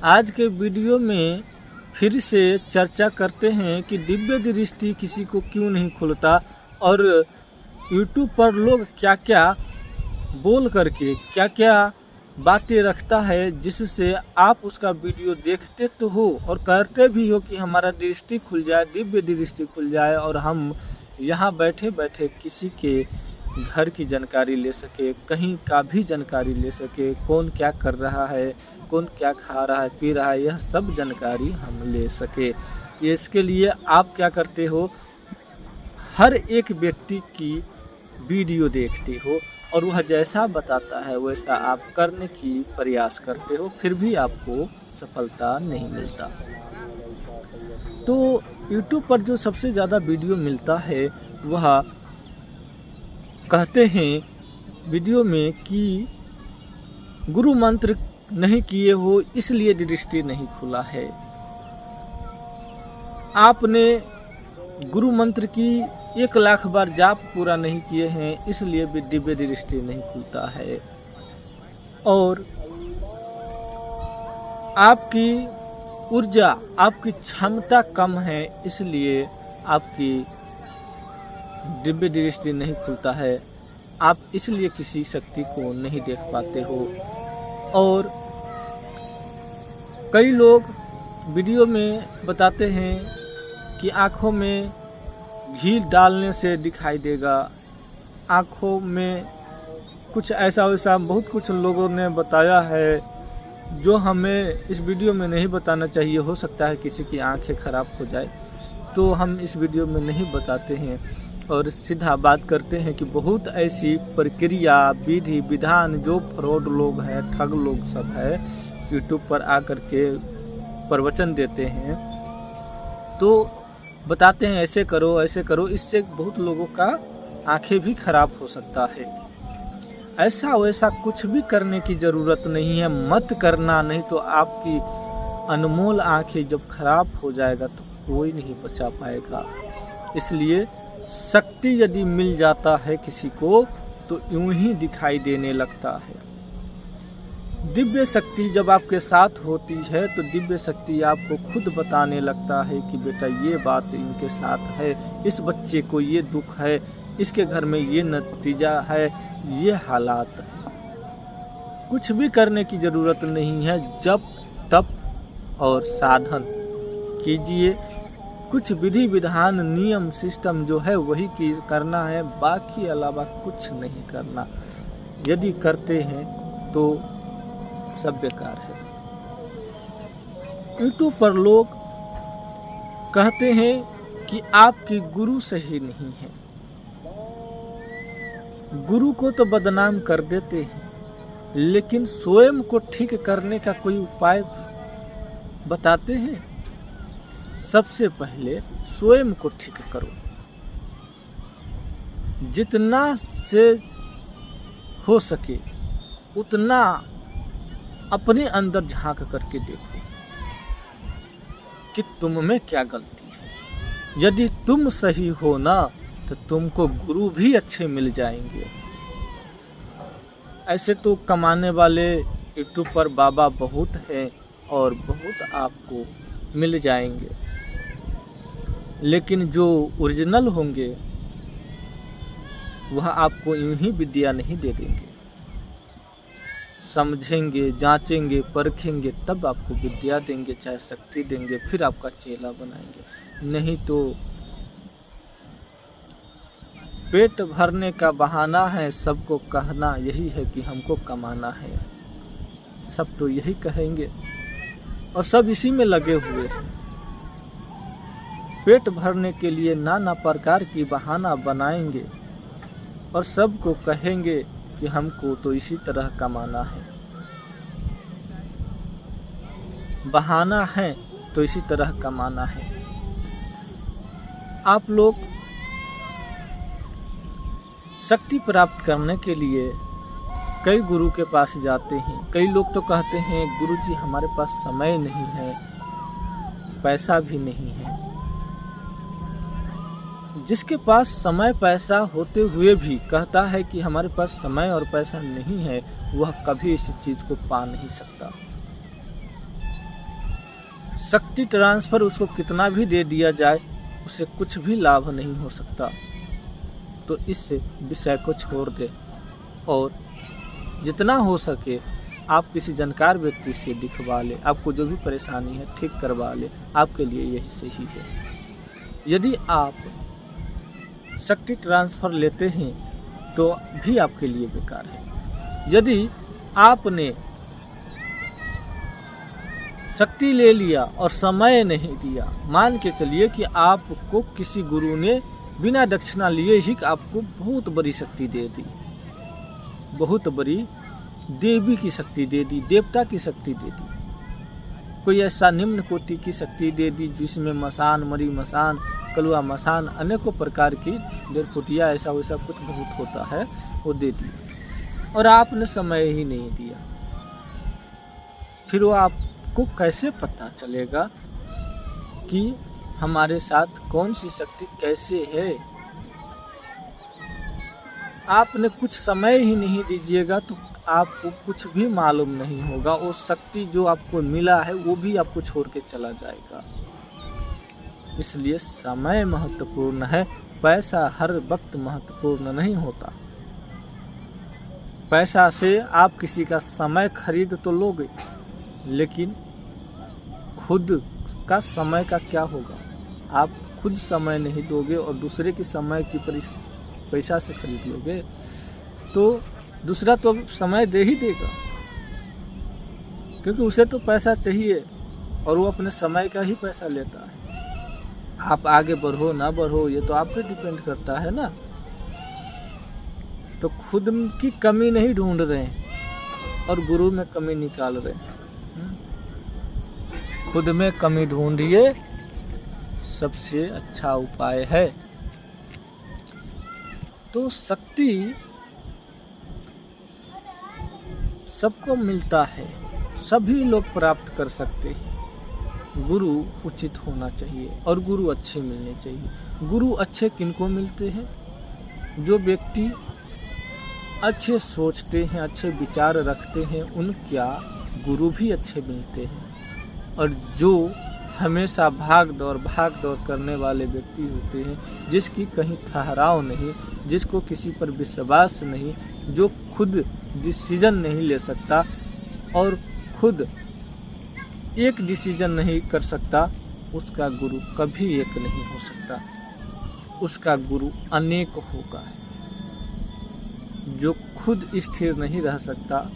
आज के वीडियो में फिर से चर्चा करते हैं कि दिव्य दृष्टि किसी को क्यों नहीं खुलता और यूट्यूब पर लोग क्या क्या बोल करके क्या क्या बातें रखता है जिससे आप उसका वीडियो देखते तो हो और करते भी हो कि हमारा दृष्टि खुल जाए, दिव्य दृष्टि खुल जाए और हम यहाँ बैठे बैठे किसी के घर की जानकारी ले सके, कहीं का भी जानकारी ले सके, कौन क्या कर रहा है, कौन क्या खा रहा है, पी रहा है, यह सब जानकारी हम ले सके। इसके लिए आप क्या करते हो, हर एक व्यक्ति की वीडियो देखते हो और वह जैसा बताता है वैसा आप करने की प्रयास करते हो, फिर भी आपको सफलता नहीं मिलता। तो YouTube पर जो सबसे ज़्यादा वीडियो मिलता है वह कहते हैं वीडियो में कि गुरु मंत्र नहीं किए हो इसलिए दृष्टि नहीं खुला है। आपने गुरु मंत्र की 1 लाख बार जाप पूरा नहीं किए हैं इसलिए भी दिव्य दृष्टि नहीं खुलता है। और आपकी ऊर्जा, आपकी क्षमता कम है इसलिए आपकी दिव्य दृष्टि नहीं खुलता है। आप इसलिए किसी शक्ति को नहीं देख पाते हो। और कई लोग वीडियो में बताते हैं कि आँखों में घी डालने से दिखाई देगा, आँखों में कुछ ऐसा वैसा बहुत कुछ लोगों ने बताया है जो हमें इस वीडियो में नहीं बताना चाहिए। हो सकता है किसी की आंखें खराब हो जाए तो हम इस वीडियो में नहीं बताते हैं और सीधा बात करते हैं कि बहुत ऐसी प्रक्रिया, विधि विधान जो फ्रॉड लोग हैं, ठग लोग सब है, यूट्यूब पर आकर के प्रवचन देते हैं तो बताते हैं ऐसे करो, इससे बहुत लोगों का आंखें भी खराब हो सकता है। ऐसा वैसा कुछ भी करने की ज़रूरत नहीं है, मत करना, नहीं तो आपकी अनमोल आंखें जब खराब हो जाएगा तो कोई नहीं बचा पाएगा। इसलिए शक्ति यदि मिल जाता है किसी को तो यूं ही दिखाई देने लगता है। दिव्य शक्ति जब आपके साथ होती है तो दिव्य शक्ति आपको खुद बताने लगता है कि बेटा ये बात इनके साथ है, इस बच्चे को ये दुख है, इसके घर में ये नतीजा है, ये हालात है। कुछ भी करने की ज़रूरत नहीं है, जप तप और साधन कीजिए। कुछ विधि विधान नियम सिस्टम जो है वही की करना है, बाकी अलावा कुछ नहीं करना। यदि करते हैं तो सब बेकार है। यूट्यूब पर लोग कहते हैं कि आपकी गुरु सही नहीं है, गुरु को तो बदनाम कर देते हैं लेकिन स्वयं को ठीक करने का कोई उपाय बताते हैं। सबसे पहले स्वयं को ठीक करो, जितना से हो सके उतना अपने अंदर झांक करके देखो कि तुम में क्या गलती है। यदि तुम सही हो ना तो तुमको गुरु भी अच्छे मिल जाएंगे। ऐसे तो कमाने वाले यूट्यूब पर बाबा बहुत हैं और बहुत आपको मिल जाएंगे, लेकिन जो ओरिजिनल होंगे वह आपको यूं ही विद्या नहीं दे देंगे। समझेंगे, जांचेंगे, परखेंगे तब आपको विद्या देंगे, चाहे शक्ति देंगे, फिर आपका चेला बनाएंगे। नहीं तो पेट भरने का बहाना है, सबको कहना यही है कि हमको कमाना है। सब तो यही कहेंगे और सब इसी में लगे हुए हैं। पेट भरने के लिए नाना प्रकार की बहाना बनाएंगे और सबको कहेंगे कि हमको तो इसी तरह कमाना है। बहाना है तो इसी तरह कमाना है। आप लोग शक्ति प्राप्त करने के लिए कई गुरु के पास जाते हैं। कई लोग तो कहते हैं गुरुजी हमारे पास समय नहीं है, पैसा भी नहीं है। जिसके पास समय पैसा होते हुए भी कहता है कि हमारे पास समय और पैसा नहीं है, वह कभी इस चीज़ को पा नहीं सकता। शक्ति ट्रांसफ़र उसको कितना भी दे दिया जाए उसे कुछ भी लाभ नहीं हो सकता। तो इस विषय को छोड़ दे और जितना हो सके आप किसी जानकार व्यक्ति से दिखवा ले, आपको जो भी परेशानी है ठीक करवा ले, आपके लिए यही सही है। यदि आप शक्ति ट्रांसफ़र लेते हैं तो भी आपके लिए बेकार है। यदि आपने शक्ति ले लिया और समय नहीं दिया, मान के चलिए कि आपको किसी गुरु ने बिना दक्षिणा लिए ही आपको बहुत बड़ी शक्ति दे दी, बहुत बड़ी देवी की शक्ति दे दी, देवता की शक्ति दे दी, कोई ऐसा निम्न कोटि की शक्ति दे दी जिसमें मसान, मरी मसान, कलुआ मसान, अनेकों प्रकार की 1.5 फुटिया ऐसा वैसा कुछ बहुत होता है, वो दे दी और आपने समय ही नहीं दिया। फिर वो आपको कैसे पता चलेगा कि हमारे साथ कौन सी शक्ति कैसे है? आपने कुछ समय ही नहीं दीजिएगा तो आपको कुछ भी मालूम नहीं होगा। वो शक्ति जो आपको मिला है वो भी आपको छोड़ के चला जाएगा। इसलिए समय महत्वपूर्ण है, पैसा हर वक्त महत्वपूर्ण नहीं होता। पैसा से आप किसी का समय खरीद तो लोगे, लेकिन खुद का समय का क्या होगा? आप खुद समय नहीं दोगे और दूसरे के समय की पैसा से खरीद लोगे तो दूसरा तो समय दे ही देगा, क्योंकि उसे तो पैसा चाहिए और वो अपने समय का ही पैसा लेता है। आप आगे बढ़ो ना बढ़ो ये तो आप पे डिपेंड करता है ना। तो खुद की कमी नहीं ढूंढ रहे हैं और गुरु में कमी निकाल रहे हैं। खुद में कमी ढूंढिए, सबसे अच्छा उपाय है। तो शक्ति सबको मिलता है, सभी लोग प्राप्त कर सकते हैं। गुरु उचित होना चाहिए और गुरु अच्छे मिलने चाहिए। गुरु अच्छे किनको मिलते हैं? जो व्यक्ति अच्छे सोचते हैं, अच्छे विचार रखते हैं, उनका गुरु भी अच्छे मिलते हैं। और जो हमेशा भाग दौड़ करने वाले व्यक्ति होते हैं, जिसकी कहीं ठहराव नहीं, जिसको किसी पर विश्वास नहीं, जो खुद डिसीजन नहीं ले सकता और खुद एक डिसीजन नहीं कर सकता, उसका गुरु कभी एक नहीं हो सकता। उसका गुरु अनेक होगा। जो खुद स्थिर नहीं रह सकता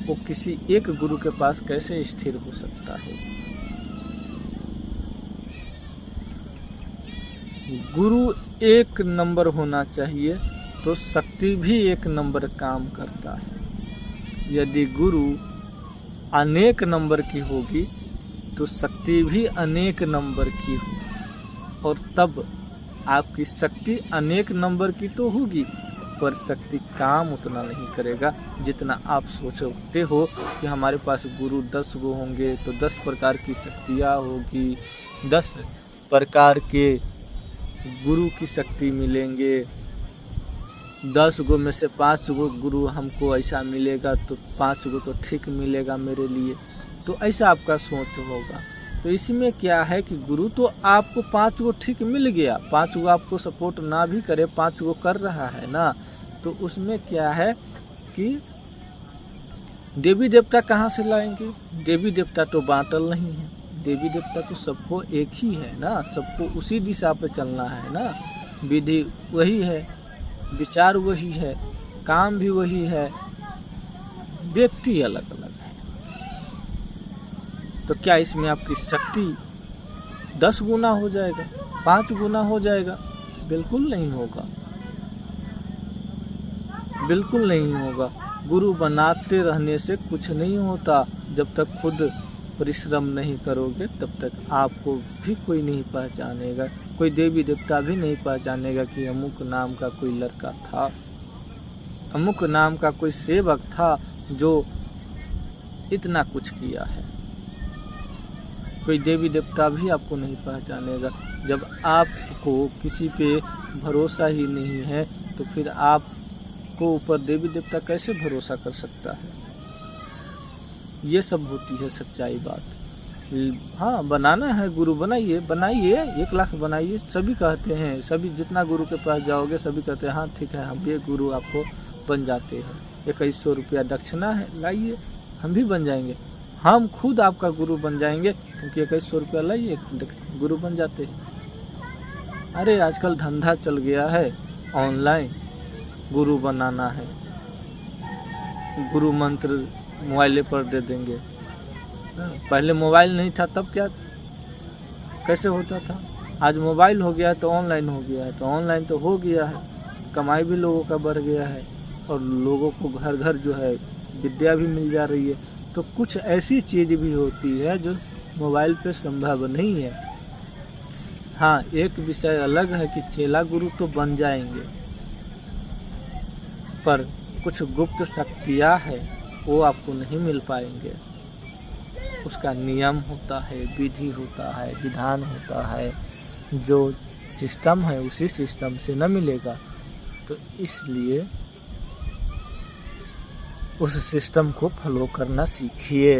वो किसी एक गुरु के पास कैसे स्थिर हो सकता है? गुरु एक नंबर होना चाहिए तो शक्ति भी एक नंबर काम करता है। यदि गुरु अनेक नंबर की होगी तो शक्ति भी अनेक नंबर की होगी, और तब आपकी शक्ति अनेक नंबर की तो होगी पर शक्ति काम उतना नहीं करेगा जितना आप सोचते हो कि हमारे पास गुरु 10 गो होंगे तो 10 प्रकार की शक्तियाँ होगी, 10 प्रकार के गुरु की शक्ति मिलेंगे, 10 गो में से 5 गो गुरु हमको ऐसा मिलेगा तो 5 गो तो ठीक मिलेगा मेरे लिए। तो ऐसा आपका सोच होगा। तो इसमें क्या है कि गुरु तो आपको 5 गो ठीक मिल गया, 5 गो आपको सपोर्ट ना भी करे, 5 गो कर रहा है ना, तो उसमें क्या है कि देवी देवता कहाँ से लाएंगे? देवी देवता तो बांटल नहीं है, देवी देवता तो सबको एक ही है ना, सबको उसी दिशा पे चलना है ना। विधि वही है, विचार वही है, काम भी वही है, व्यक्ति अलग अलग है। तो क्या इसमें आपकी शक्ति 10 गुना हो जाएगा, 5 गुना हो जाएगा? बिल्कुल नहीं होगा, बिल्कुल नहीं होगा। गुरु बनाते रहने से कुछ नहीं होता। जब तक खुद परिश्रम नहीं करोगे तब तक आपको भी कोई नहीं पहचानेगा, कोई देवी देवता भी नहीं पहचानेगा कि अमुक नाम का कोई लड़का था, अमुक नाम का कोई सेवक था जो इतना कुछ किया है। कोई देवी देवता भी आपको नहीं पहचानेगा। जब आपको किसी पे भरोसा ही नहीं है तो फिर आपको ऊपर देवी देवता कैसे भरोसा कर सकता है? ये सब होती है सच्चाई बात। हाँ, बनाना है गुरु, बनाइए 1 लाख बनाइए। सभी कहते हैं, सभी जितना गुरु के पास जाओगे सभी कहते हैं हाँ ठीक है, हम भी गुरु आपको बन जाते हैं। 2100 रुपया दक्षिणा है, लाइए, हम भी बन जाएंगे। हम खुद आपका गुरु बन जाएंगे, क्योंकि 2100 रुपया लाइए, गुरु बन जाते हैं। अरे आजकल धंधा चल गया है, ऑनलाइन गुरु बनाना है, गुरु मंत्र मोबाइल पर दे देंगे। पहले मोबाइल नहीं था तब क्या कैसे होता था? आज मोबाइल हो गया है तो ऑनलाइन हो गया है, तो ऑनलाइन तो हो गया है, कमाई भी लोगों का बढ़ गया है और लोगों को घर घर जो है विद्या भी मिल जा रही है। तो कुछ ऐसी चीज़ भी होती है जो मोबाइल पे संभव नहीं है। हाँ, एक विषय अलग है कि चेला गुरु तो बन जाएंगे, पर कुछ गुप्त शक्तियाँ है वो आपको नहीं मिल पाएंगे। उसका नियम होता है, विधि होता है, विधान होता है, जो सिस्टम है उसी सिस्टम से न मिलेगा। तो इसलिए उस सिस्टम को फॉलो करना सीखिए।